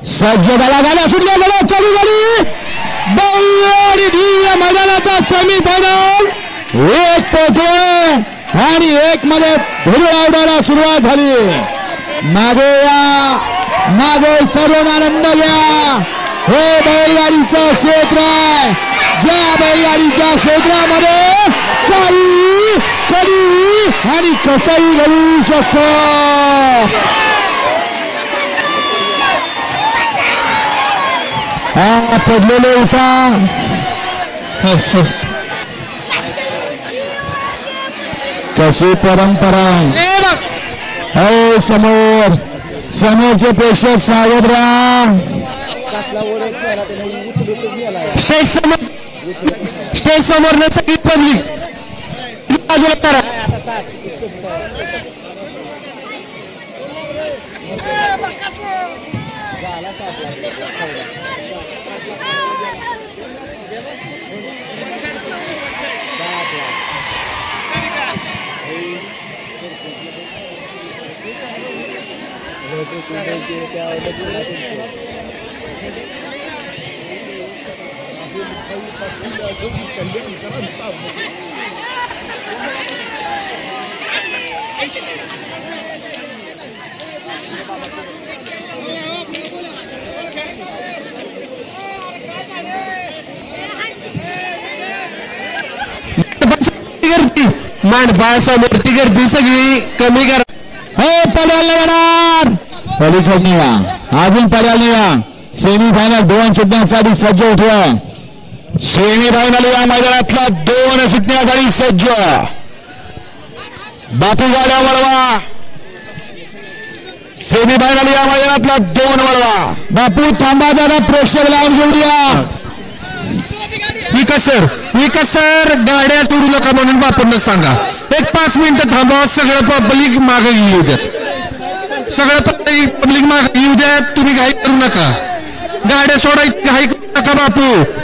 सज्ज झाला गाड्या सुटल्या गेल्या चालू झाली मैदानाचा सेमीफायनल एक पोहोचलोय आणि एक मध्ये धुळी आवडायला सुरुवात झाली। मागे या मागे सर्व आनंद घ्या। हे बैलगाडीचं क्षेत्र आहे ज्या बैलगाडीच्या क्षेत्रामध्ये काही कधी आणि कसंही घडू शकतं। पडलेले उठा कशी परंपरा आहे समोर समोरचे प्रेक्षक सावध राहा। स्टेज समोर न सगळी पब्लिक बाजूला करा। मांडपासमोर ती गर्दी सगळी कमी करा। हो पडायला येणार पलीकडे या अजून पडायला या। सेमीफायनल 2 सुटण्यासाठी सज्ज उठवा। सेमीफायनल या मैदानातला 2 सुटण्यासाठी सज्ज। बापू गाड्या वळवा। सेमीफायनल या मैदानातला 2 वळवा। बापू थांबा जरा प्रेक्षक लावून घेऊया। विकास सर गाड्या तोडू नका म्हणून बापूंना सांगा। एक 5 मिनिटं थांबवा। सगळं पब्लिक मागे येऊ द्या। सगळं पब्लिक मागे येऊ द्या। तुम्ही घाई करू नका। गाड्या सोडायची घाई करू नका बापू।